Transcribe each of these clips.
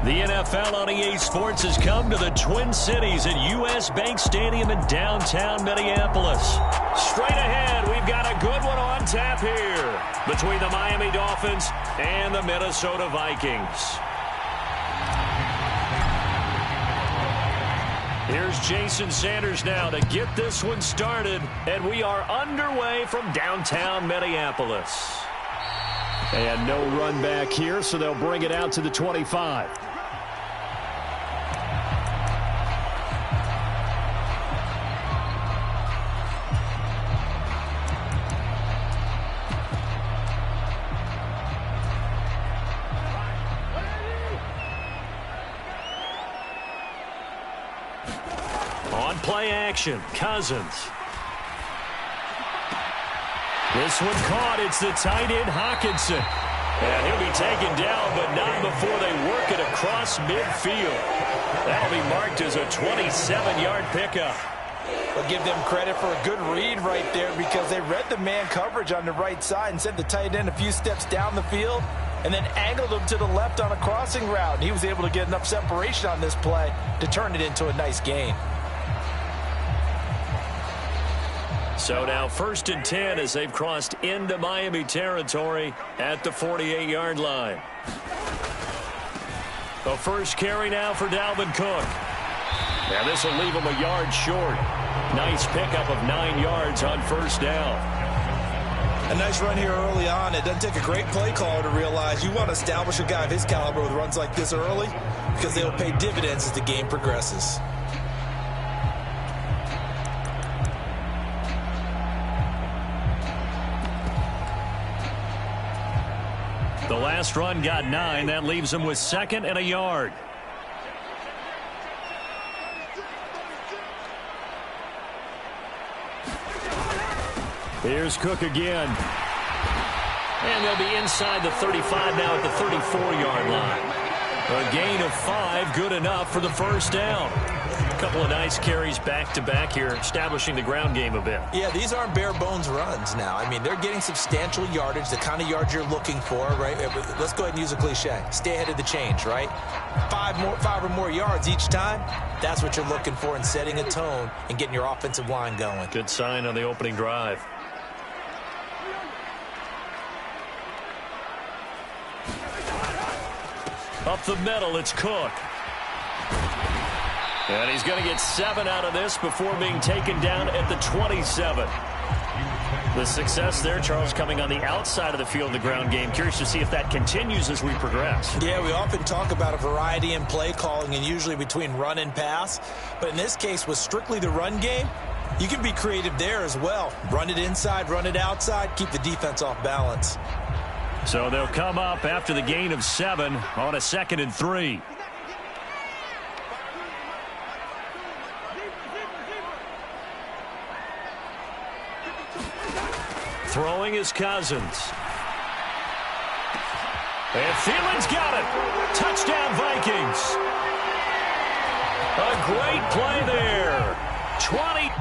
The NFL on EA Sports has come to the Twin Cities at U.S. Bank Stadium in downtown Minneapolis. Straight ahead, we've got a good one on tap here between the Miami Dolphins and the Minnesota Vikings. Here's Jason Sanders now to get this one started, and we are underway from downtown Minneapolis. And no run back here, so they'll bring it out to the 25. On play action, Cousins. This one caught. It's the tight end, Hockenson. And he'll be taken down, but not before they work it across midfield. That'll be marked as a 27-yard pickup. I'll give them credit for a good read right there because they read the man coverage on the right side and sent the tight end a few steps down the field and then angled him to the left on a crossing route. And he was able to get enough separation on this play to turn it into a nice gain. So now 1st and 10 as they've crossed into Miami territory at the 48-yard line. The first carry now for Dalvin Cook. And this will leave him a yard short. Nice pickup of 9 yards on 1st down. A nice run here early on. It doesn't take a great play caller to realize you want to establish a guy of his caliber with runs like this early because they'll pay dividends as the game progresses. The last run got 9. That leaves him with 2nd and a yard. Here's Cook again. And they'll be inside the 35 now at the 34-yard line. A gain of 5, good enough for the 1st down. A couple of nice carries back-to-back here, establishing the ground game a bit. Yeah, these aren't bare-bones runs now. I mean, they're getting substantial yardage, the kind of yards you're looking for, right? Let's go ahead and use a cliche. Stay ahead of the change, right? 5 or more yards each time, that's what you're looking for in setting a tone and getting your offensive line going. Good sign on the opening drive. Up the middle, it's Cook. And he's going to get 7 out of this before being taken down at the 27. The success there, Charles, coming on the outside of the field, the ground game. Curious to see if that continues as we progress. Yeah, we often talk about a variety in play calling and usually between run and pass. But in this case, with strictly the run game, you can be creative there as well. Run it inside, run it outside, keep the defense off balance. So they'll come up after the gain of 7 on a 2nd and 3. Throwing is Cousins. And Thielen's got it. Touchdown, Vikings. A great play there. 20.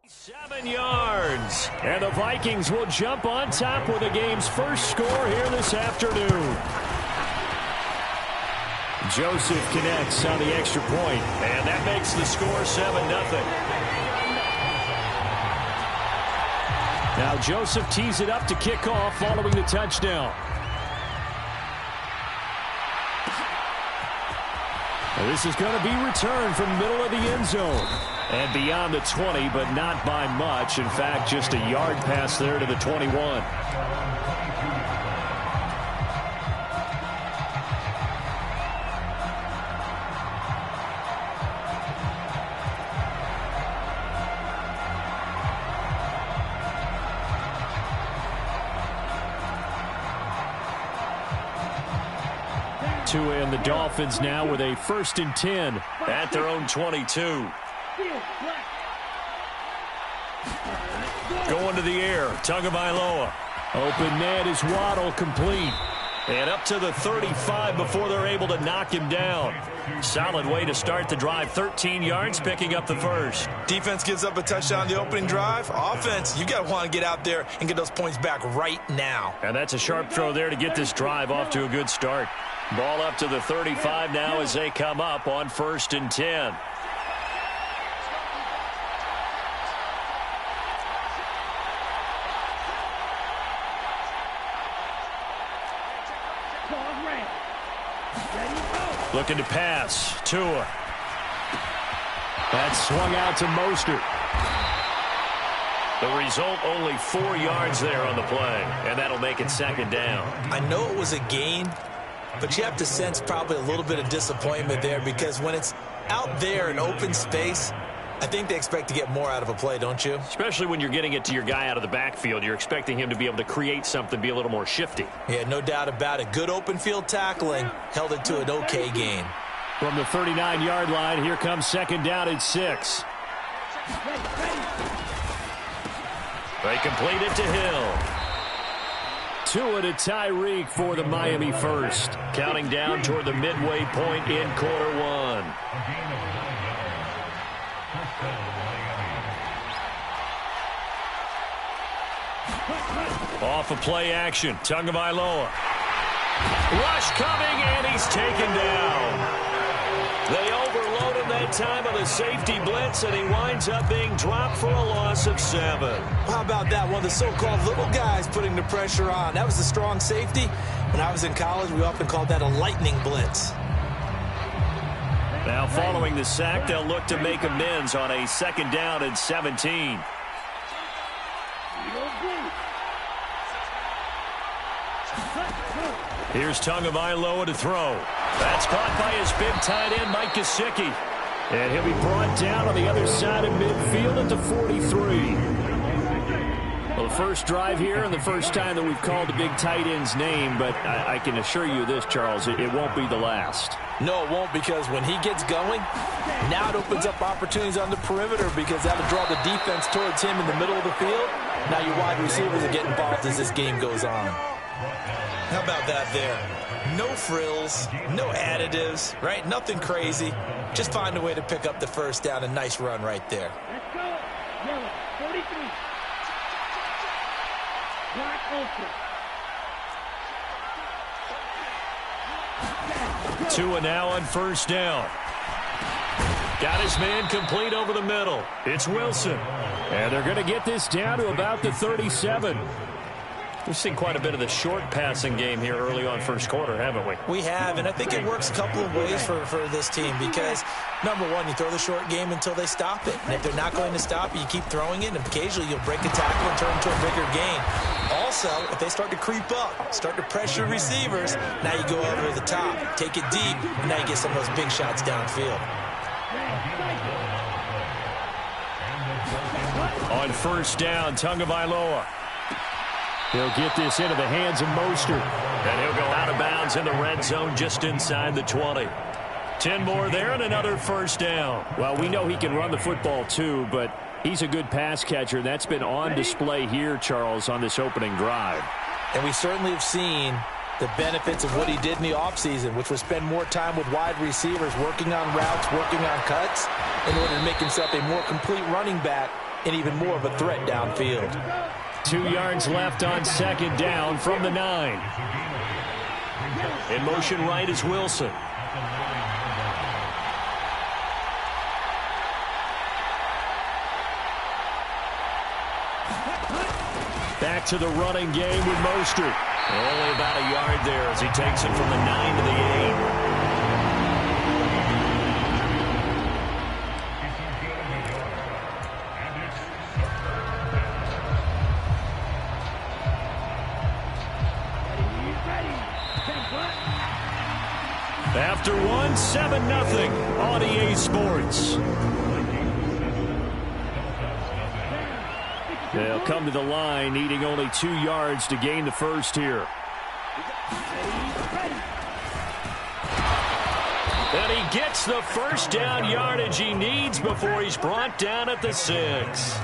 7 yards. And the Vikings will jump on top with the game's first score here this afternoon. Joseph connects on the extra point, and that makes the score 7-0. Now Joseph tees it up to kick off following the touchdown. And this is going to be returned from the middle of the end zone. And beyond the 20, but not by much. In fact, just a yard pass there to the 21. And the Dolphins now with a 1st and 10 at their own 22. Going to the air, Tagovailoa. Open net is Waddle, complete. And up to the 35 before they're able to knock him down. Solid way to start the drive. 13 yards, picking up the first. Defense gives up a touchdown the opening drive. Offense, you got to want to get out there and get those points back right now. And that's a sharp throw there to get this drive off to a good start. Ball up to the 35 now as they come up on 1st and 10. Looking to pass. Tua. That's swung out to Mostert. The result, only 4 yards there on the play, and that'll make it 2nd down. I know it was a gain, but you have to sense probably a little bit of disappointment there because when it's out there in open space, I think they expect to get more out of a play, don't you? Especially when you're getting it to your guy out of the backfield. You're expecting him to be able to create something, be a little more shifty. Yeah, no doubt about it. Good open field tackling. Held it to an okay gain. From the 39-yard line, here comes 2nd down and 6. They complete it to Hill. Tua to Tyreek for the Miami first. Counting down toward the midway point in quarter one. Off of play action. Tagovailoa. Rush coming, and he's taken down. They overload him that time on the safety blitz, and he winds up being dropped for a loss of 7. How about that? One of the so-called little guys putting the pressure on. That was a strong safety. When I was in college, we often called that a lightning blitz. Now following the sack, they'll look to make amends on a 2nd down and 17. Here's Tagovailoa to throw. That's caught by his big tight end, Mike Gesicki. And he'll be brought down on the other side of midfield at the 43. Well, the first drive here and the first time that we've called the big tight end's name, but I can assure you this, Charles, it won't be the last. No, it won't, because when he gets going, now it opens up opportunities on the perimeter because that'll draw the defense towards him in the middle of the field. Now your wide receivers will get involved as this game goes on. How about that there? No frills, no additives, right? Nothing crazy. Just find a way to pick up the first down. A nice run right there. Let's go. Yellow, 43. Block open. Tua now on 1st down. Got his man complete over the middle. It's Wilson. And they're going to get this down to about the 37. We've seen quite a bit of the short passing game here early on first quarter, haven't we? We have, and I think it works a couple of ways for this team because, number one, you throw the short game until they stop it. And if they're not going to stop it, you keep throwing it, and occasionally you'll break a tackle and turn it into a bigger gain. Also, if they start to creep up, start to pressure receivers, now you go over the top, take it deep, and now you get some of those big shots downfield. On 1st down, Tagovailoa. He'll get this into the hands of Mostert. And he'll go out of bounds in the red zone just inside the 20. 10 more there and another 1st down. Well, we know he can run the football too, but he's a good pass catcher. That's been on display here, Charles, on this opening drive. And we certainly have seen the benefits of what he did in the offseason, which was spend more time with wide receivers, working on routes, working on cuts, in order to make himself a more complete running back and even more of a threat downfield. 2 yards left on second down from the 9. In motion right is Wilson. Back to the running game with Mostert. Only about a yard there as he takes it from the 9 to the 8. After one, 7-0 on EA Sports. They'll come to the line, needing only 2 yards to gain the first here. And he gets the first down yardage he needs before he's brought down at the 6.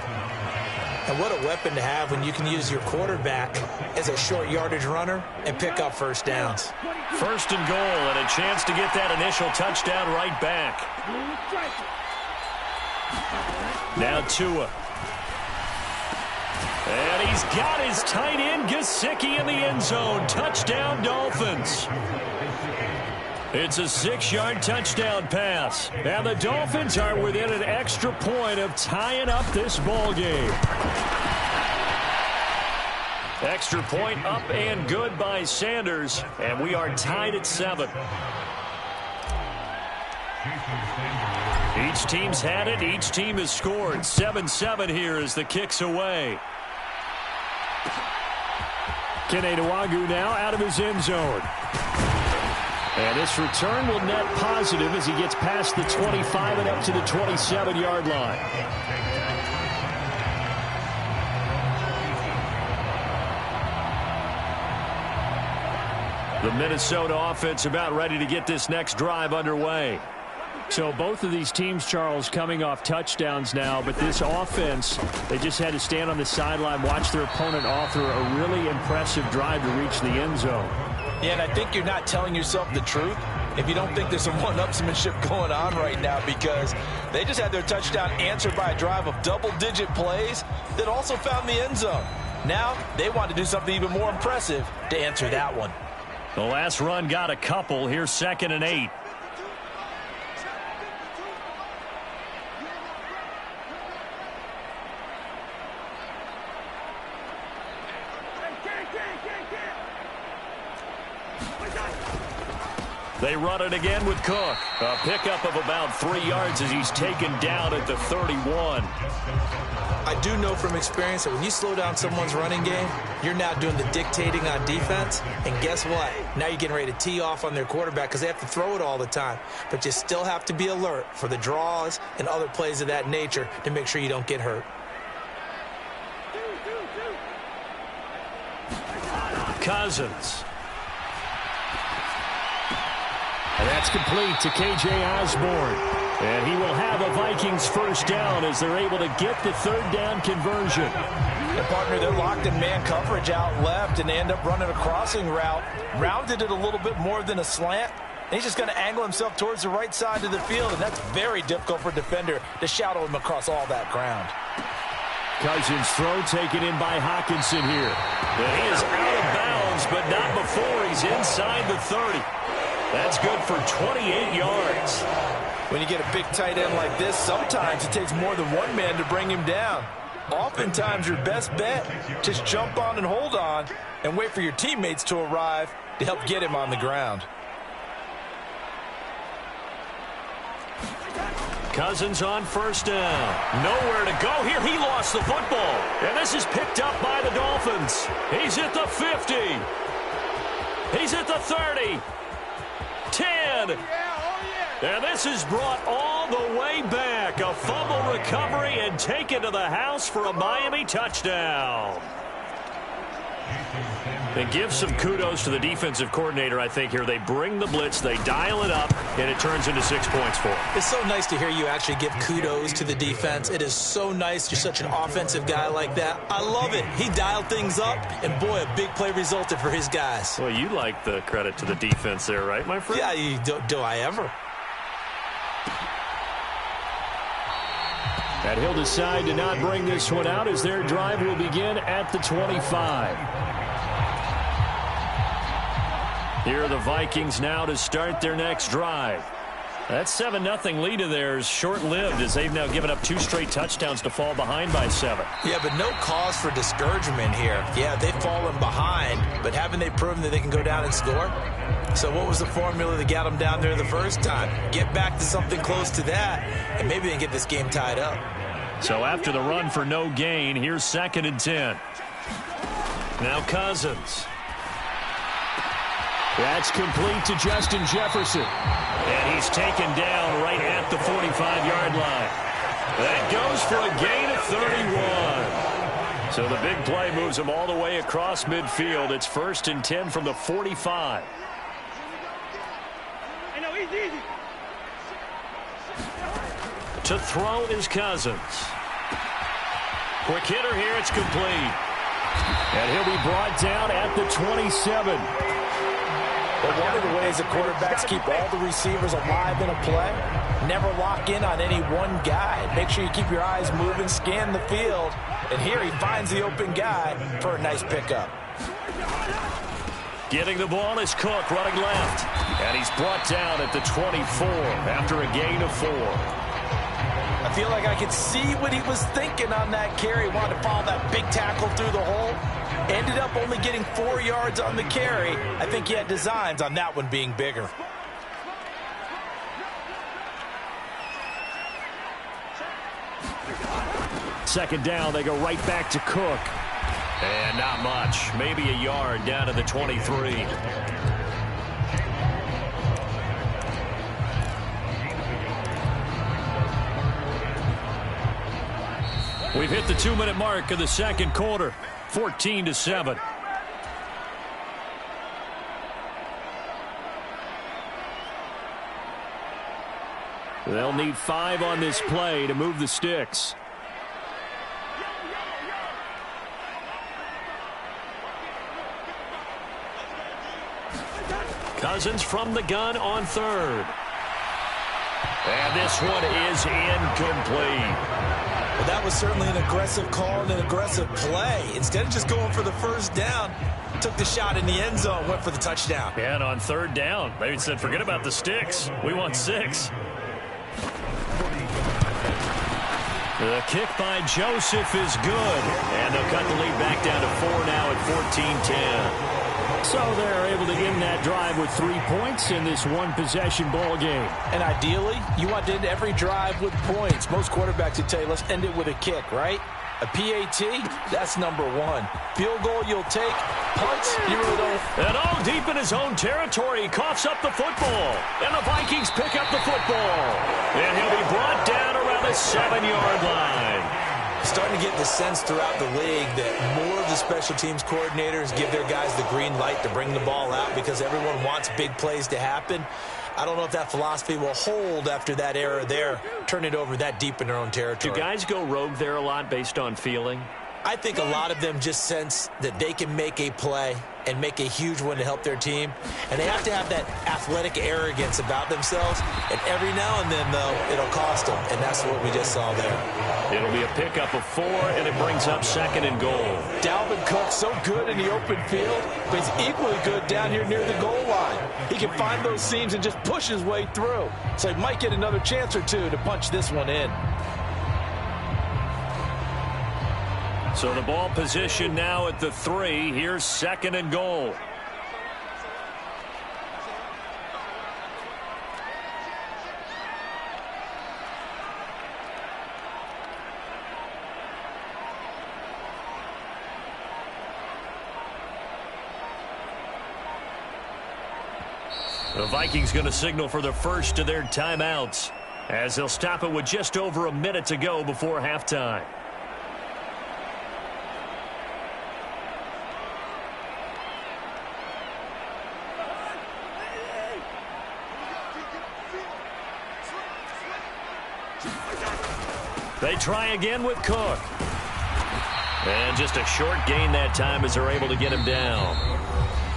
And what a weapon to have when you can use your quarterback as a short yardage runner and pick up first downs. First and goal, and a chance to get that initial touchdown right back. Now Tua. And he's got his tight end Gesicki in the end zone. Touchdown, Dolphins. It's a 6-yard touchdown pass. And the Dolphins are within an extra point of tying up this ball game. Extra point up and good by Sanders. And we are tied at 7. Each team's had it. Each team has scored. 7-7 here as the kick's away. Kene Nwangwu now out of his end zone. And this return will net positive as he gets past the 25 and up to the 27-yard line. The Minnesota offense about ready to get this next drive underway. So both of these teams, Charles, coming off touchdowns now, but this offense, they just had to stand on the sideline, watch their opponent author a really impressive drive to reach the end zone. Yeah, and I think you're not telling yourself the truth if you don't think there's some one-upsmanship going on right now, because they just had their touchdown answered by a drive of double-digit plays that also found the end zone. Now they want to do something even more impressive to answer that one. The last run got a couple. Here's 2nd and 8. They run it again with Cook. A pickup of about 3 yards as he's taken down at the 31. I do know from experience that when you slow down someone's running game, you're now doing the dictating on defense. And guess what? Now you're getting ready to tee off on their quarterback because they have to throw it all the time. But you still have to be alert for the draws and other plays of that nature to make sure you don't get hurt. Cousins. And that's complete to K.J. Osborne. And he will have a Vikings first down as they're able to get the third down conversion. And partner, they're locked in man coverage out left, and they end up running a crossing route. Rounded it a little bit more than a slant. And he's just going to angle himself towards the right side of the field, and that's very difficult for a defender to shadow him across all that ground. Cousins' throw taken in by Hawkinson here. And he is out of bounds, but not before he's inside the 30. That's good for 28 yards. When you get a big tight end like this, sometimes it takes more than one man to bring him down. Oftentimes, your best bet, just jump on and hold on and wait for your teammates to arrive to help get him on the ground. Cousins on first down. Nowhere to go here. He lost the football. And this is picked up by the Dolphins. He's at the 50. He's at the 30. 10. And this is brought all the way back. A fumble recovery and taken to the house for a Miami touchdown. And give some kudos to the defensive coordinator, I think, here. They bring the blitz, they dial it up, and it turns into 6 points for them. It's so nice to hear you actually give kudos to the defense. It is so nice. You're such an offensive guy like that. I love it. He dialed things up, and boy, a big play resulted for his guys. Well, you like the credit to the defense there, right, my friend? Yeah, do I ever? And he'll decide to not bring this one out as their drive will begin at the 25. Here are the Vikings now to start their next drive. That 7-0 lead of theirs short-lived as they've now given up 2 straight touchdowns to fall behind by 7. Yeah, but no cause for discouragement here. Yeah, they've fallen behind, but haven't they proven that they can go down and score? So what was the formula that got them down there the first time? Get back to something close to that, and maybe they can get this game tied up. So after the run for no gain, here's 2nd and 10. Now Cousins. That's complete to Justin Jefferson. And he's taken down right at the 45-yard line. That goes for a gain of 31. So the big play moves him all the way across midfield. It's 1st and 10 from the 45. To throw is Cousins. Quick hitter here. It's complete. And he'll be brought down at the 27. But one of the ways the quarterbacks keep all the receivers alive in a play, never lock in on any one guy. Make sure you keep your eyes moving, scan the field. And here he finds the open guy for a nice pickup. Getting the ball is Cook running left. And he's brought down at the 24 after a gain of 4. I feel like I could see what he was thinking on that carry. Wanted to follow that big tackle through the hole. Ended up only getting 4 yards on the carry. I think he had designs on that one being bigger. Second down, they go right back to Cook. And not much. Maybe a yard down to the 23. We've hit the 2-minute mark of the second quarter. 14-7. They'll need 5 on this play to move the sticks. Cousins from the gun on 3rd. And this one is incomplete. Well, that was certainly an aggressive call and an aggressive play. Instead of just going for the first down, took the shot in the end zone, went for the touchdown. Yeah, and on 3rd down, they said, forget about the sticks. We want 6. The kick by Joseph is good. And they'll cut the lead back down to 4 now at 14-10. So they're able to end that drive with 3 points in this one-possession ball game. And ideally, you want to end every drive with points. Most quarterbacks would tell you, let's end it with a kick, right? A PAT, that's number 1. Field goal you'll take. Punts, you really don't. And all deep in his own territory, he coughs up the football. And the Vikings pick up the football. And he'll be brought down around the 7-yard line. Starting to get the sense throughout the league that more of the special teams coordinators give their guys the green light to bring the ball out because everyone wants big plays to happen. I don't know if that philosophy will hold after that era there, turn it over that deep in their own territory. Do guys go rogue there a lot based on feeling? I think a lot of them just sense that they can make a play and make a huge one to help their team. And they have to have that athletic arrogance about themselves. And every now and then, though, it'll cost them. And that's what we just saw there. It'll be a pickup of 4, and it brings up 2nd and goal. Dalvin Cook, so good in the open field, but he's equally good down here near the goal line. He can find those seams and just push his way through. So he might get another chance or 2 to punch this one in. So the ball position now at the 3. Here's 2nd and goal. The Vikings going to signal for the first of their timeouts as they'll stop it with just over a minute to go before halftime. They try again with Cook. And just a short gain that time as they're able to get him down.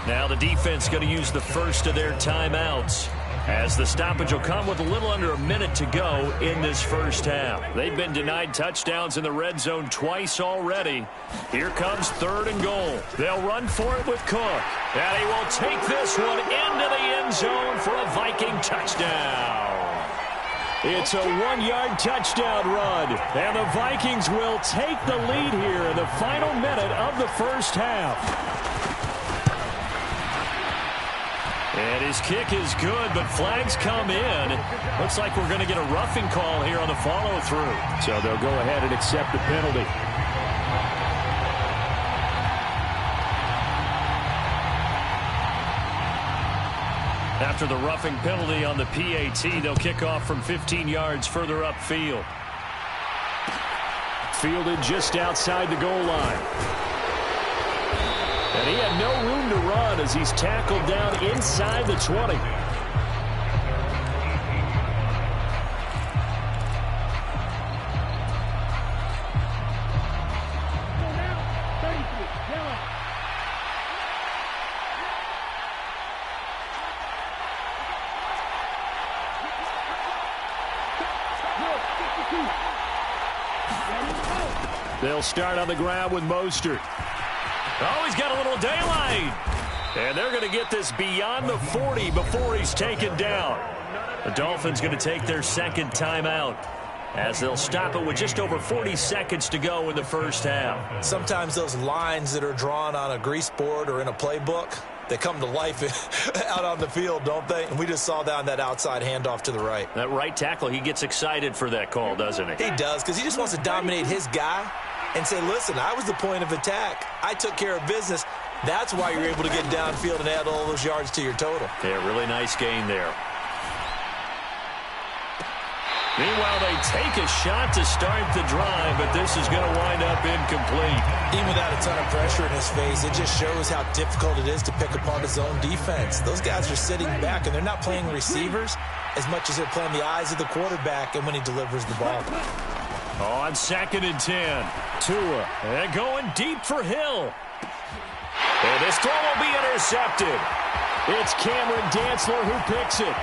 Now the defense going to use the first of their timeouts. as the stoppage will come with a little under a minute to go in this first half. They've been denied touchdowns in the red zone twice already. Here comes 3rd and goal. They'll run for it with Cook. And he will take this one into the end zone for a Viking touchdown. It's a 1-yard touchdown run, and the Vikings will take the lead here in the final minute of the first half. And his kick is good, but flags come in. Looks like we're going to get a roughing call here on the follow-through. So they'll go ahead and accept the penalty. After the roughing penalty on the PAT, they'll kick off from 15 yards further upfield. Fielded just outside the goal line. And he had no room to run as he's tackled down inside the 20. They'll start on the ground with Mostert. Oh, he's got a little daylight. And they're going to get this beyond the 40 before he's taken down. The Dolphins going to take their second timeout as they'll stop it with just over 40 seconds to go in the first half. Sometimes those lines that are drawn on a grease board or in a playbook, they come to life out on the field, don't they? And we just saw that on that outside handoff to the right. That right tackle, he gets excited for that call, doesn't he? He does, because he just wants to dominate his guy and say, listen, I was the point of attack. I took care of business. That's why you're able to get downfield and add all those yards to your total. Yeah, really nice gain there. Meanwhile, they take a shot to start the drive, but this is going to wind up incomplete. Even without a ton of pressure in his face, it just shows how difficult it is to pick apart his own defense. Those guys are sitting back, and they're not playing receivers as much as they're playing the eyes of the quarterback and when he delivers the ball. On 2nd and 10, Tua, and going deep for Hill. And this throw will be intercepted. It's Cameron Dantzler who picks it.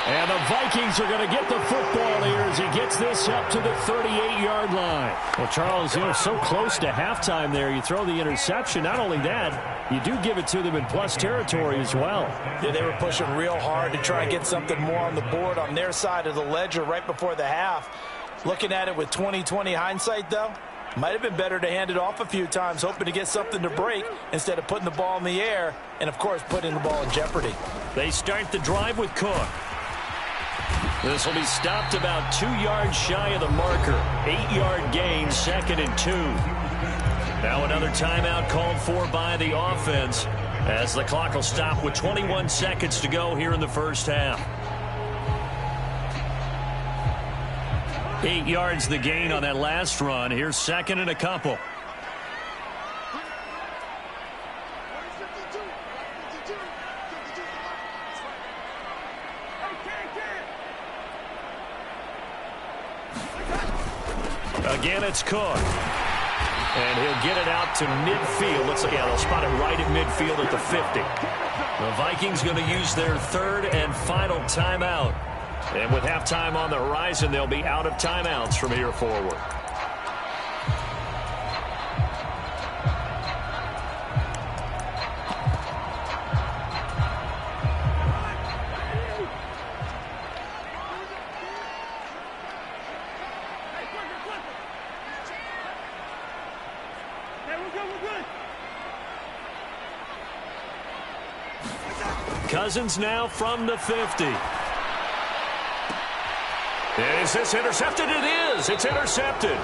And the Vikings are going to get the football here as he gets this up to the 38-yard line. Well, Charles, so close to halftime there. You throw the interception. Not only that, you do give it to them in plus territory as well. Yeah, they were pushing real hard to try and get something more on the board on their side of the ledger right before the half. Looking at it with 20/20 hindsight, though, might have been better to hand it off a few times, hoping to get something to break instead of putting the ball in the air and, of course, putting the ball in jeopardy. They start the drive with Cook. This will be stopped about 2 yards shy of the marker. 8-yard gain, 2nd and 2. Now another timeout called for by the offense as the clock will stop with 21 seconds to go here in the first half. 8 yards the gain on that last run. Here's 2nd and a couple. Again, it's Cook. And he'll get it out to midfield. Looks like, they'll spot it right at midfield at the 50. The Vikings going to use their 3rd and final timeout. And with halftime on the horizon, they'll be out of timeouts from here forward. Cousins now from the 50. Is this intercepted? It is. It's intercepted.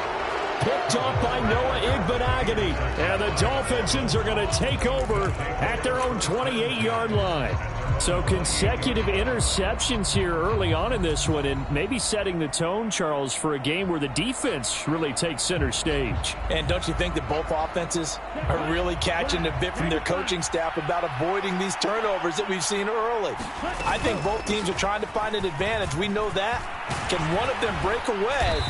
Picked off by Noah Igbenogany. And the Dolphins are going to take over at their own 28-yard line. So consecutive interceptions here early on in this one, and maybe setting the tone, Charles, for a game where the defense really takes center stage. And don't you think that both offenses are really catching a bit from their coaching staff about avoiding these turnovers that we've seen early? I think both teams are trying to find an advantage. We know that. Can one of them break away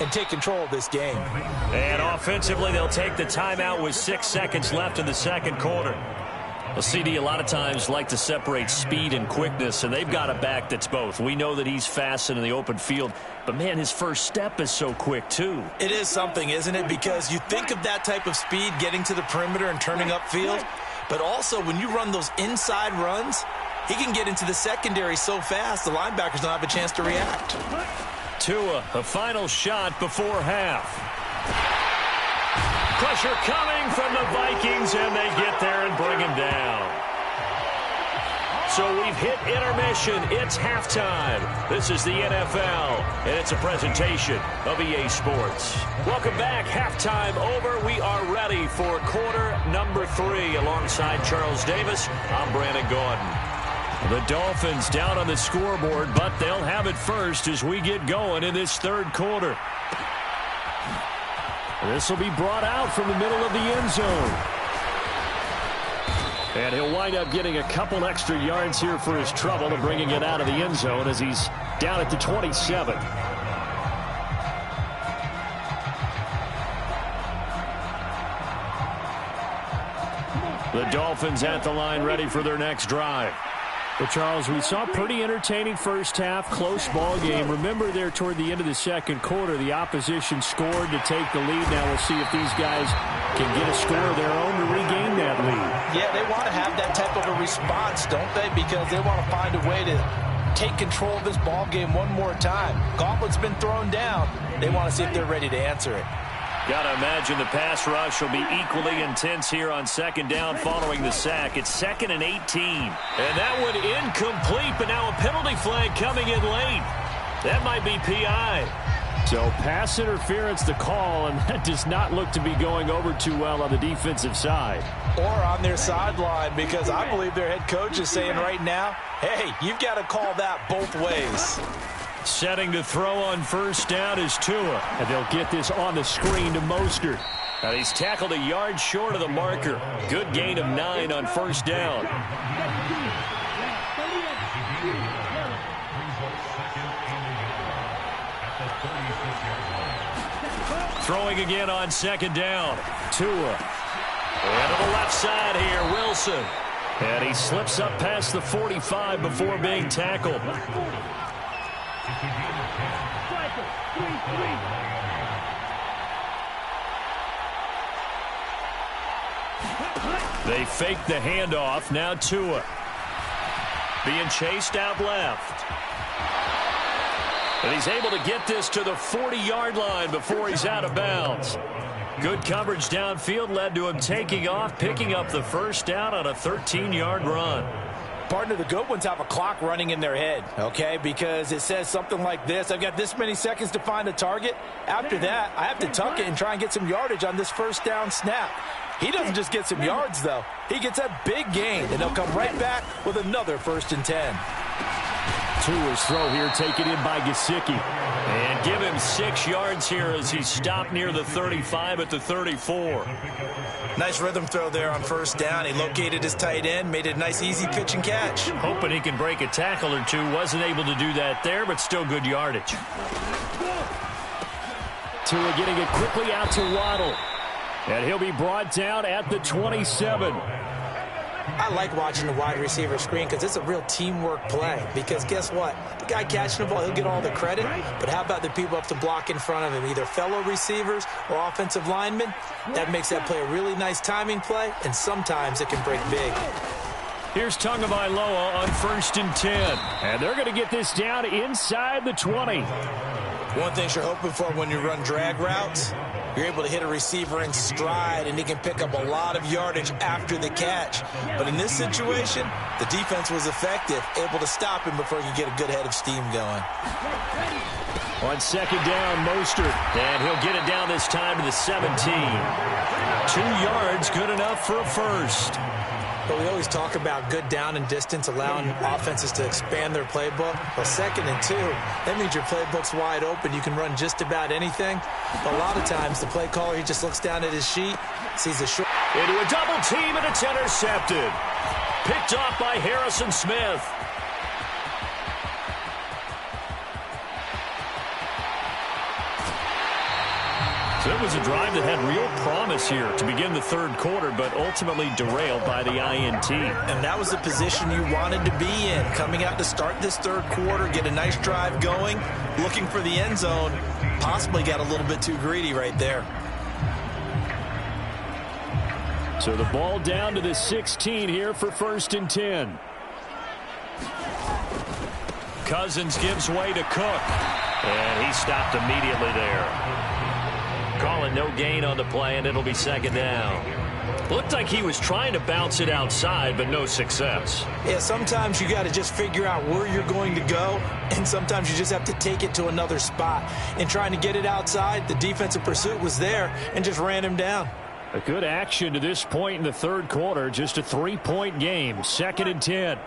and take control of this game? And offensively, they'll take the timeout with 6 seconds left in the second quarter. Well, CD, a lot of times like to separate speed and quickness, and they've got a back that's both. We know that he's fast in the open field, but, man, his first step is so quick, too. It is something, isn't it? Because you think of that type of speed getting to the perimeter and turning upfield, but also when you run those inside runs, he can get into the secondary so fast the linebackers don't have a chance to react. Tua, a final shot before half. Pressure coming from the Vikings, and they get there and bring him down. So we've hit intermission. It's halftime. This is the NFL, and it's a presentation of EA Sports. Welcome back. Halftime over. We are ready for quarter number 3. Alongside Charles Davis, I'm Brandon Gordon. The Dolphins down on the scoreboard, but they'll have it first as we get going in this third quarter. This will be brought out from the middle of the end zone. And he'll wind up getting a couple extra yards here for his trouble and bringing it out of the end zone as he's down at the 27. The Dolphins at the line ready for their next drive. But, Charles, we saw a pretty entertaining first half, close ball game. Remember there toward the end of the second quarter, the opposition scored to take the lead. Now we'll see if these guys can get a score of their own to regain that lead. Yeah, they want to have that type of a response, don't they? Because they want to find a way to take control of this ball game one more time. Gauntlet's been thrown down. They want to see if they're ready to answer it. Got to imagine the pass rush will be equally intense here on second down following the sack. It's 2nd and 18. And that one incomplete, but now a penalty flag coming in late. That might be PI. So pass interference the call, and that does not look to be going over too well on the defensive side. Or on their sideline, because I believe their head coach is saying right now, hey, you've got to call that both ways. Setting to throw on first down is Tua. And they'll get this on the screen to Mostert. And he's tackled a yard short of the marker. Good gain of 9 on first down. Throwing again on second down. Tua. And to the left side here, Wilson. And he slips up past the 45 before being tackled. They fake the handoff. Now Tua. Being chased out left. And he's able to get this to the 40-yard line before he's out of bounds. Good coverage downfield led to him taking off, picking up the first down on a 13-yard run. Partner, the good ones have a clock running in their head, okay? Because it says something like this. I've got this many seconds to find a target. After that, I have to tuck it and try and get some yardage on this first down snap. He doesn't just get some yards, though. He gets a big gain, and he'll come right back with another 1st and 10. Tua's throw here taken in by Gesicki. And give him 6 yards here as he stopped near the 35 at the 34. Nice rhythm throw there on first down. He located his tight end, made it a nice, easy pitch and catch. Hoping he can break a tackle or two. Wasn't able to do that there, but still good yardage. Tua getting it quickly out to Waddle. And he'll be brought down at the 27. I like watching the wide receiver screen because it's a real teamwork play. Because guess what? The guy catching the ball, he'll get all the credit. But how about the people up to block in front of him, either fellow receivers or offensive linemen? That makes that play a really nice timing play, and sometimes it can break big. Here's Tagovailoa on 1st and 10. And they're going to get this down inside the 20. One thing you're hoping for when you run drag routes, you're able to hit a receiver in stride, and he can pick up a lot of yardage after the catch. But in this situation, the defense was effective, able to stop him before he could get a good head of steam going. On second down, Mostert. And he'll get it down this time to the 17. 2 yards, good enough for a first. But we always talk about good down and distance, allowing offenses to expand their playbook. Well, 2nd and 2, that means your playbook's wide open. You can run just about anything. But a lot of times, the play caller, he just looks down at his sheet, sees a short. Into a double team, and it's intercepted. Picked off by Harrison Smith. So it was a drive that had real promise here to begin the third quarter, but ultimately derailed by the INT. And that was the position you wanted to be in, coming out to start this third quarter, get a nice drive going, looking for the end zone. Possibly got a little bit too greedy right there. So the ball down to the 16 here for 1st and 10. Cousins gives way to Cook. And he stopped immediately there. Calling no gain on the play, and it'll be 2nd down. Looked like he was trying to bounce it outside, but no success. Yeah, sometimes you got to just figure out where you're going to go, and sometimes you just have to take it to another spot. In trying to get it outside, the defensive pursuit was there and just ran him down. A good action to this point in the third quarter. Just a 3-point game. 2nd and 10.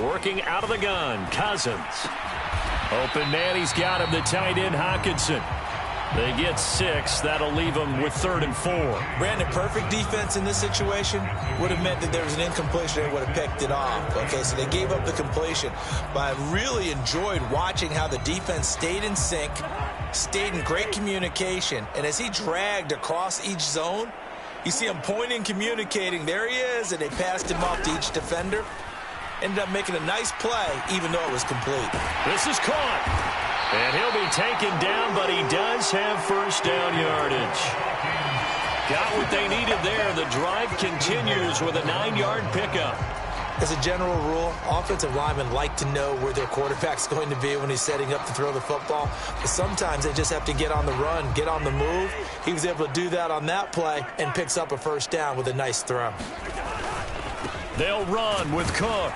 Working out of the gun, Cousins. Open man, he's got him, the tight end, Hockenson. They get 6. That'll leave them with 3rd and 4. Brandon, perfect defense in this situation would have meant that there was an incompletion and would have picked it off. Okay, so they gave up the completion. But I really enjoyed watching how the defense stayed in sync, stayed in great communication. And as he dragged across each zone, you see him pointing, communicating. There he is, and they passed him off to each defender. Ended up making a nice play, even though it was complete. This is caught. And he'll be taken down, but he does have 1st down yardage. Got what they needed there. The drive continues with a 9-yard pickup. As a general rule, offensive linemen like to know where their quarterback's going to be when he's setting up to throw the football. But sometimes they just have to get on the run, get on the move. He was able to do that on that play and picks up a 1st down with a nice throw. They'll run with Cook.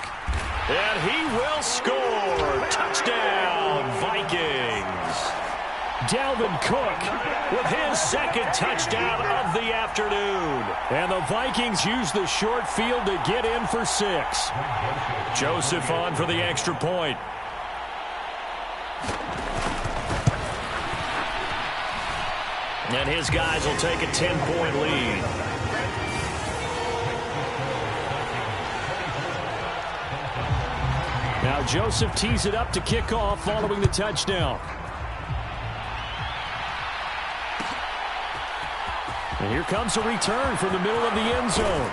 And he will score. Touchdown, Vikings. Dalvin Cook with his 2nd touchdown of the afternoon. And the Vikings use the short field to get in for 6. Joseph on for the extra point. And his guys will take a 10-point lead. Now Joseph tees it up to kick off following the touchdown. And here comes a return from the middle of the end zone.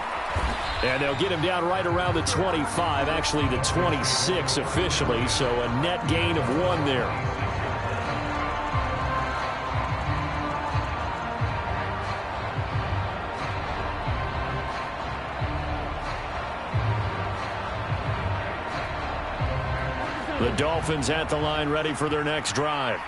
And they'll get him down right around the 25, actually the 26 officially, so a net gain of 1 there. The Dolphins at the line, ready for their next drive.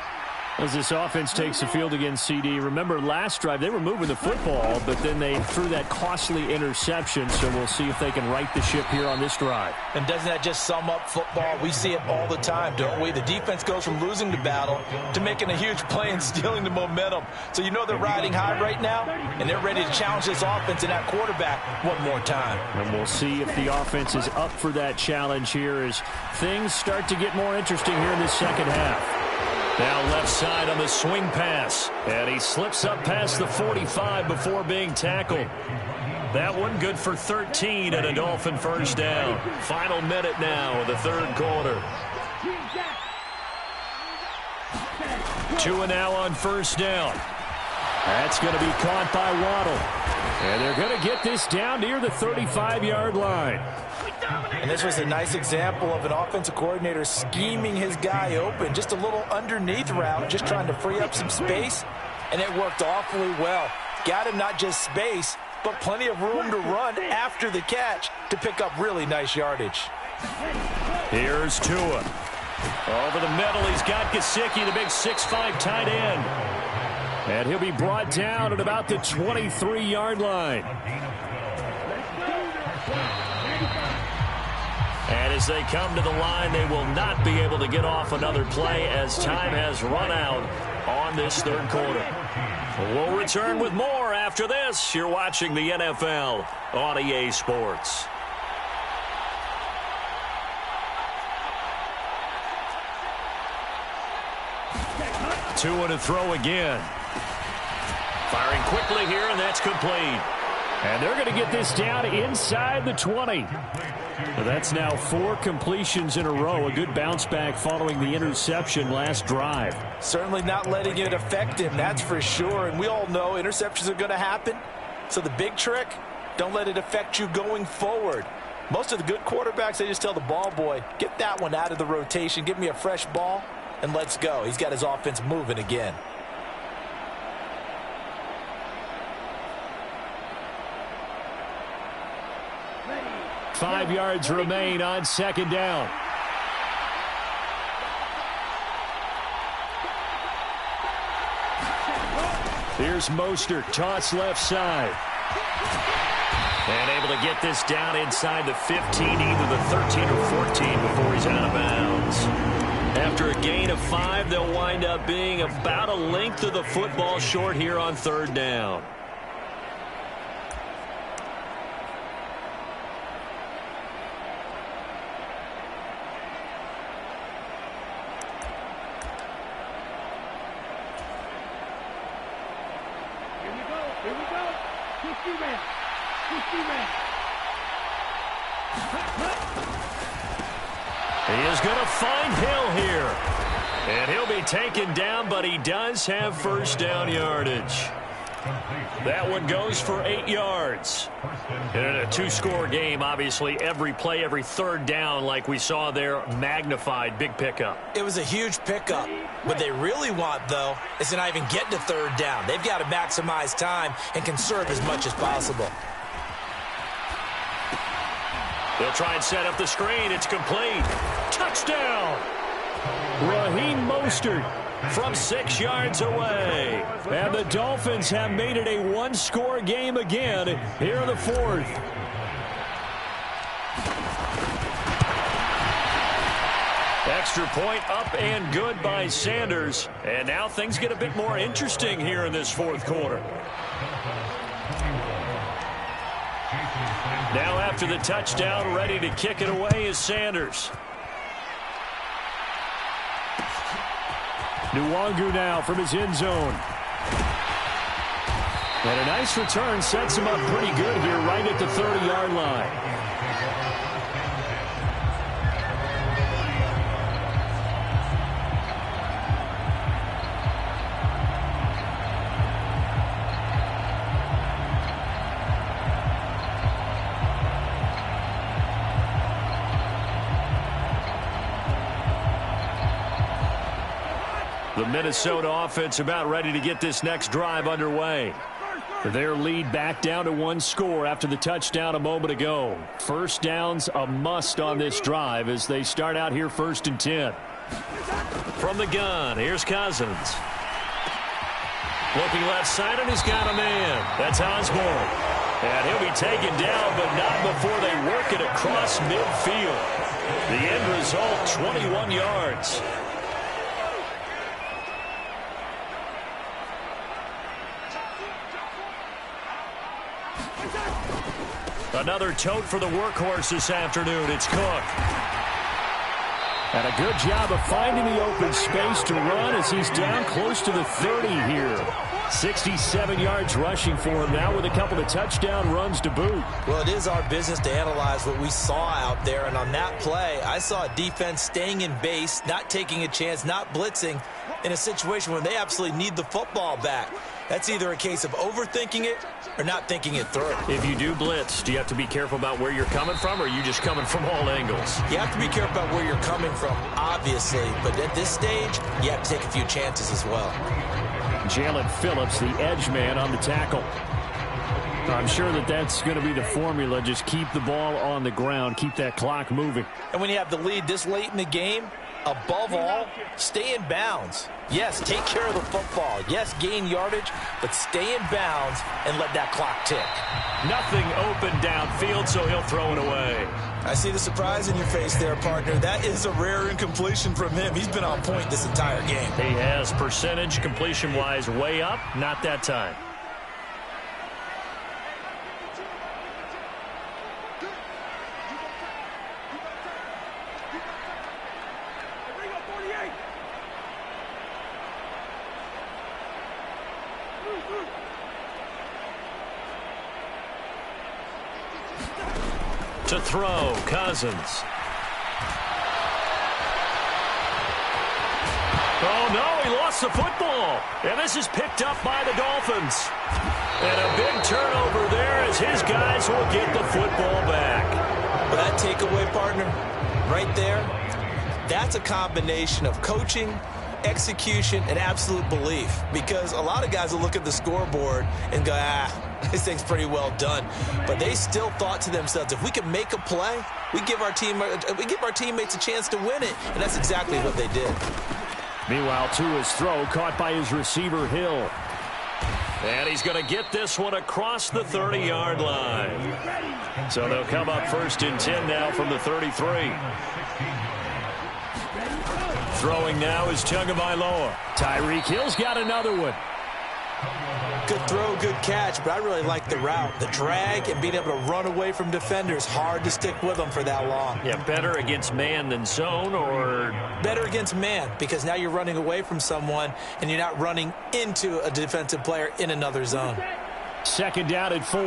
As this offense takes the field against CD, remember last drive they were moving the football, but then they threw that costly interception, so we'll see if they can right the ship here on this drive. And doesn't that just sum up football? We see it all the time, don't we? The defense goes from losing the battle to making a huge play and stealing the momentum. So you know they're riding high right now, and they're ready to challenge this offense and that quarterback one more time. And we'll see if the offense is up for that challenge here as things start to get more interesting here in the second half. Now left side on the swing pass. And he slips up past the 45 before being tackled. That one good for 13 and a Dolphin 1st down. Final minute now of the third quarter. 2 now on 1st down. That's going to be caught by Waddle. And they're going to get this down near the 35-yard line. And this was a nice example of an offensive coordinator scheming his guy open. Just a little underneath route, just trying to free up some space. And it worked awfully well. Got him not just space, but plenty of room to run after the catch to pick up really nice yardage. Here's Tua. Over the middle, he's got Gesicki, the big 6'5" tight end. And he'll be brought down at about the 23-yard line. And as they come to the line, they will not be able to get off another play as time has run out on this third quarter. We'll return with more after this. You're watching the NFL on EA Sports. Tua to throw again. Firing quickly here, and that's complete. And they're going to get this down inside the 20. So that's now 4 completions in a row. A good bounce back following the interception last drive. Certainly not letting it affect him, that's for sure. And we all know interceptions are going to happen. So the big trick, don't let it affect you going forward. Most of the good quarterbacks, they just tell the ball boy, get that one out of the rotation, give me a fresh ball, and let's go. He's got his offense moving again. Ready. 5 yards remain on second down. Here's Mostert, toss left side. And able to get this down inside the 15, either the 13 or 14 before he's out of bounds. After a gain of 5, they'll wind up being about a length of the football short here on third down. Here we go. Here we go. 50 rounds. 50 rounds. He is going to find Hill here. And he'll be taken down, but he does have first down yardage. That one goes for 8 yards. And in a 2-score game, obviously, every play, every third down, like we saw there, magnified. Big pickup. It was a huge pickup. What they really want, though, is to not even get to third down. They've got to maximize time and conserve as much as possible. They'll try and set up the screen. It's complete. Touchdown! Raheem Mostert from 6 yards away. And the Dolphins have made it a 1-score game again here in the 4th. Extra point up and good by Sanders. And now things get a bit more interesting here in this 4th quarter. Now after the touchdown, ready to kick it away is Sanders. Nwangu now from his end zone. And a nice return sets him up pretty good here right at the 30-yard line. The Minnesota offense about ready to get this next drive underway. Their lead back down to 1 score after the touchdown a moment ago. First down's a must on this drive as they start out here 1st and 10. From the gun, here's Cousins. Looking left side, and he's got a man. That's Osborne. And he'll be taken down, but not before they work it across midfield. The end result, 21 yards. Another tote for the workhorse this afternoon. It's Cook. And a good job of finding the open space to run as he's down close to the 30 here. 67 yards rushing for him now with a couple of touchdown runs to boot. Well, it is our business to analyze what we saw out there. And on that play, I saw a defense staying in base, not taking a chance, not blitzing in a situation where they absolutely need the football back. That's either a case of overthinking it or not thinking it through. If you do blitz, do you have to be careful about where you're coming from, or are you just coming from all angles? You have to be careful about where you're coming from, obviously. But at this stage, you have to take a few chances as well. Jalen Phillips, the edge man on the tackle. I'm sure that that's going to be the formula. Just keep the ball on the ground. Keep that clock moving. And when you have the lead this late in the game, above all, stay in bounds. Yes, take care of the football. Yes, gain yardage, but stay in bounds and let that clock tick. Nothing open downfield, so he'll throw it away. I see the surprise in your face there, partner. That is a rare incompletion from him. He's been on point this entire game. He has percentage completion-wise way up. Not that time. To throw, Cousins. Oh, no, he lost the football. And this is picked up by the Dolphins. And a big turnover there as his guys will get the football back. Well, that takeaway, partner, right there, that's a combination of coaching, execution, and absolute belief. Because a lot of guys will look at the scoreboard and go, this thing's pretty well done. But they still thought to themselves, if we can make a play, we give our teammates a chance to win it. And that's exactly what they did. Meanwhile, Tua's throw caught by his receiver, Hill. And he's going to get this one across the 30-yard line. So they'll come up 1st and 10 now from the 33. Throwing now is Tagovailoa. Tyreek Hill's got another one. Good throw, good catch, but I really like the route. The drag and being able to run away from defenders. Hard to stick with them for that long. Yeah, better against man than zone, or? Better against man, because now you're running away from someone and you're not running into a defensive player in another zone. 2nd down and 4.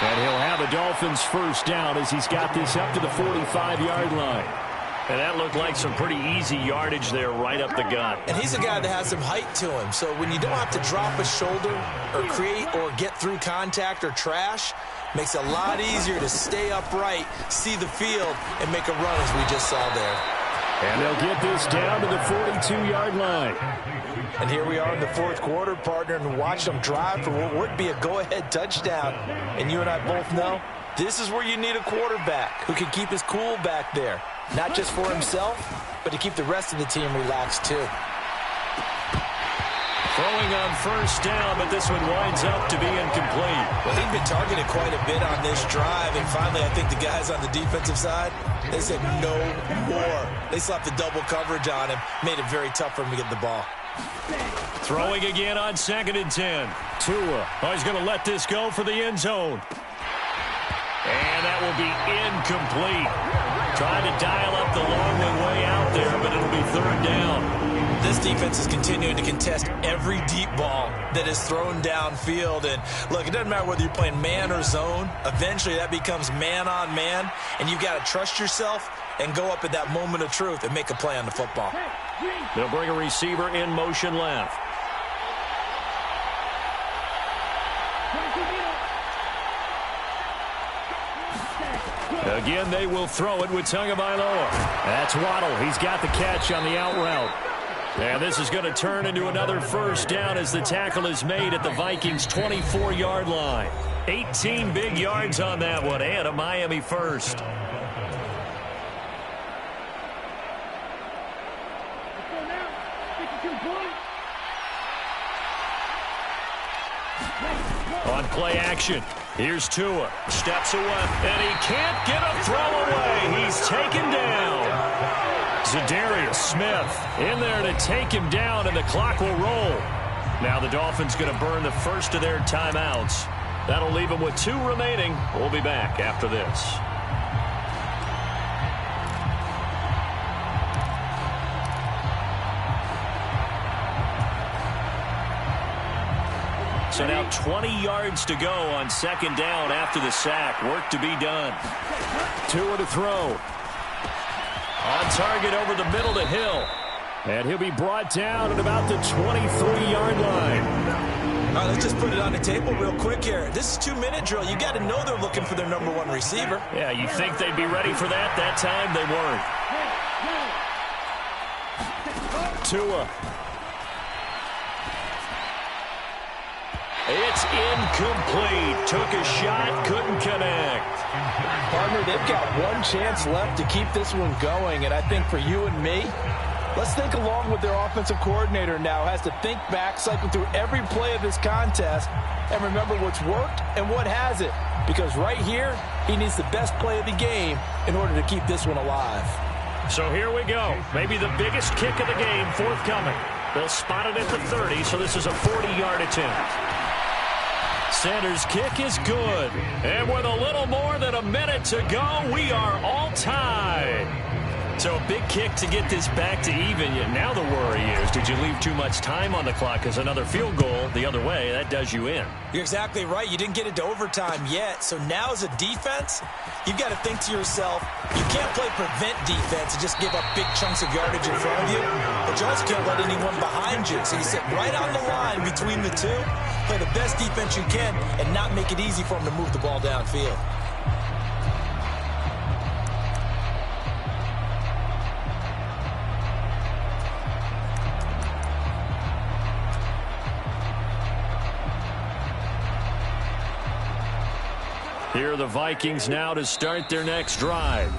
And he'll have a Dolphins 1st down as he's got this up to the 45-yard line. And that looked like some pretty easy yardage there right up the gut. And he's a guy that has some height to him. So when you don't have to drop a shoulder or create or get through contact or trash, makes it a lot easier to stay upright, see the field, and make a run as we just saw there. And they'll get this down to the 42-yard line. And here we are in the 4th quarter, partner, and watch them drive for what would be a go-ahead touchdown. And you and I both know this is where you need a quarterback who can keep his cool back there. Not just for himself, but to keep the rest of the team relaxed too. Throwing on 1st down, but this one winds up to be incomplete. Well, he'd been targeted quite a bit on this drive, and finally I think the guys on the defensive side, they said no more. They slapped the double coverage on him, made it very tough for him to get the ball. Throwing again on 2nd and 10. Tua, he's going to let this go for the end zone. And that will be incomplete. Trying to dial up the long way out there, but it'll be 3rd down. This defense is continuing to contest every deep ball that is thrown downfield. And look, it doesn't matter whether you're playing man or zone. Eventually that becomes man on man, and you've got to trust yourself and go up at that moment of truth and make a play on the football. They'll bring a receiver in motion left. Again, they will throw it with Tagovailoa. That's Waddle. He's got the catch on the out route. And this is going to turn into another 1st down as the tackle is made at the Vikings' 24-yard line. 18 big yards on that one, and a Miami 1st. On play action, here's Tua. Steps away, and he can't get a throw away. He's taken down. Zadarius Smith in there to take him down, and the clock will roll. Now the Dolphins going to burn the first of their timeouts. That'll leave them with 2 remaining. We'll be back after this. So now 20 yards to go on 2nd down after the sack. Work to be done. Tua to throw. On target over the middle to Hill. And he'll be brought down at about the 23-yard line. All right, let's just put it on the table real quick here. This is 2-minute drill. You got to know they're looking for their #1 receiver. Yeah, you think they'd be ready for that? That time they weren't. Tua. It's incomplete. Took a shot, couldn't connect. Partner, they've got one chance left to keep this one going, and I think for you and me, let's think along with their offensive coordinator now. Has to think back, cycle through every play of this contest, and remember what's worked and what hasn't. Because right here, he needs the best play of the game in order to keep this one alive. So here we go. Maybe the biggest kick of the game forthcoming. They'll spot it at the 30, so this is a 40-yard attempt. Sanders' kick is good. And with a little more than a minute to go, we are all tied. So a big kick to get this back to even. Yet now the worry is, did you leave too much time on the clock? Because another field goal the other way, that does you in. You're exactly right. You didn't get it to overtime yet. So now as a defense, you've got to think to yourself, you can't play prevent defense and just give up big chunks of yardage in front of you. But you also can't let anyone behind you. So you sit right on the line between the two, play the best defense you can, and not make it easy for them to move the ball downfield. Here are the Vikings now to start their next drive.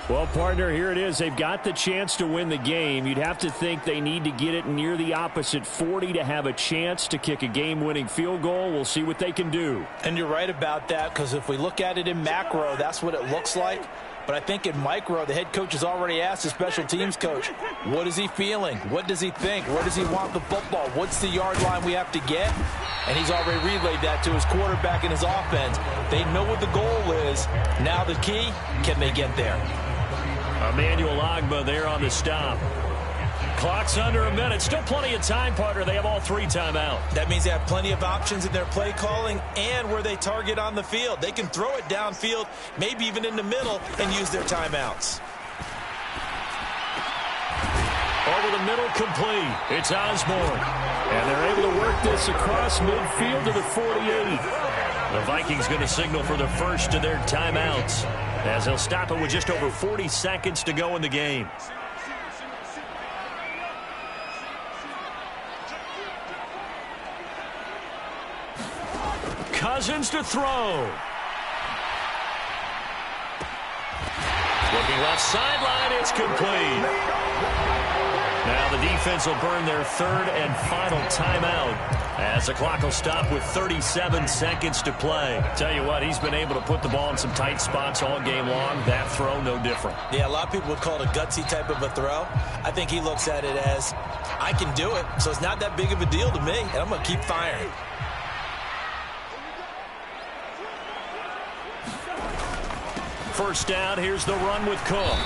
Well, partner, here it is. They've got the chance to win the game. You'd have to think they need to get it near the opposite 40 to have a chance to kick a game-winning field goal. We'll see what they can do. And you're right about that, because if we look at it in macro, that's what it looks like. But I think in micro, the head coach has already asked the special teams coach, what is he feeling? What does he think? Where does he want the football? What's the yard line we have to get? And he's already relayed that to his quarterback and his offense. They know what the goal is. Now the key, can they get there? Emmanuel Ogbah there on the stop. Clock's under a minute. Still plenty of time, partner. They have all 3 timeouts. That means they have plenty of options in their play calling and where they target on the field. They can throw it downfield, maybe even in the middle, and use their timeouts. Over the middle, complete. It's Osborne. And they're able to work this across midfield to the 48. The Vikings going to signal for the first of their timeouts, as they'll stop it with just over 40 seconds to go in the game. Cousins to throw. Looking left sideline, it's complete. Now the defense will burn their 3rd and final timeout, as the clock will stop with 37 seconds to play. Tell you what, he's been able to put the ball in some tight spots all game long. That throw, no different. Yeah, a lot of people would call it a gutsy type of a throw. I think he looks at it as, I can do it, so it's not that big of a deal to me, and I'm going to keep firing. First down, here's the run with Cook.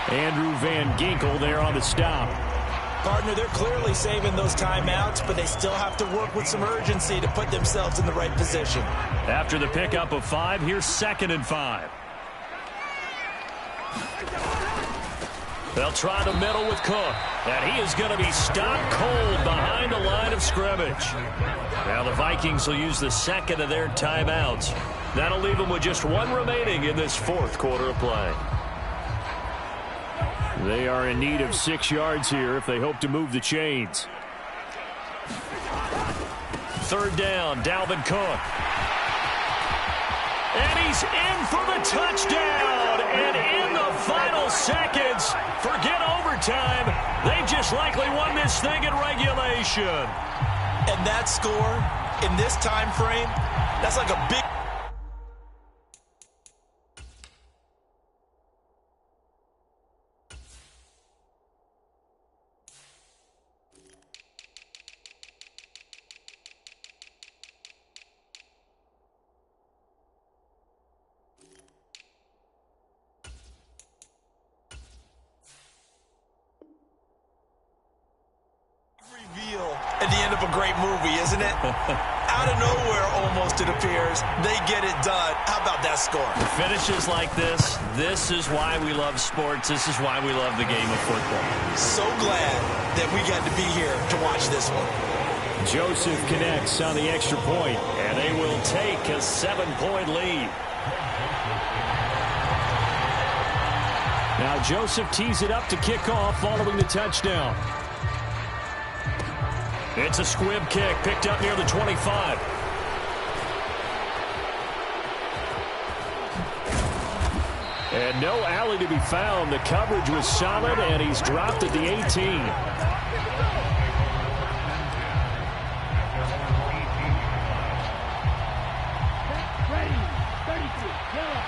Andrew Van Ginkel there on the stop. Partner, they're clearly saving those timeouts, but they still have to work with some urgency to put themselves in the right position. After the pickup of 5, here's 2nd and 5. They'll try the middle with Cook, and he is going to be stopped cold behind the line of scrimmage. Now the Vikings will use the 2nd of their timeouts. That'll leave them with just 1 remaining in this 4th quarter of play. They are in need of 6 yards here if they hope to move the chains. 3rd down, Dalvin Cook. And he's in for the touchdown. And in the final seconds, forget overtime, they just likely won this thing in regulation. And that score, in this time frame, that's like a big... at the end of a great movie, isn't it? Out of nowhere, almost, it appears, they get it done. How about that score? Finishes like this is why we love sports. This is why we love the game of football. So glad that we got to be here to watch this one. Joseph connects on the extra point, and they will take a 7-point lead. Now Joseph tees it up to kick off following the touchdown. It's a squib kick picked up near the 25. And no alley to be found. The coverage was solid, and he's dropped at the 18. Ready. 32. Yellow.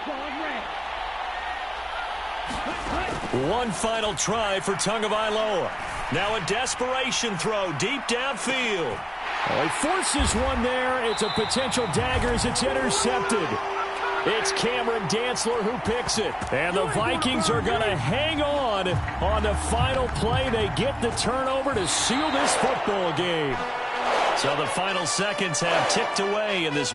Going red. One final try for Tagovailoa. Now a desperation throw deep downfield. Well, he forces one there. It's a potential dagger as it's intercepted. It's Cameron Dantzler who picks it. And the Vikings are going to hang on the final play. They get the turnover to seal this football game. So the final seconds have ticked away in this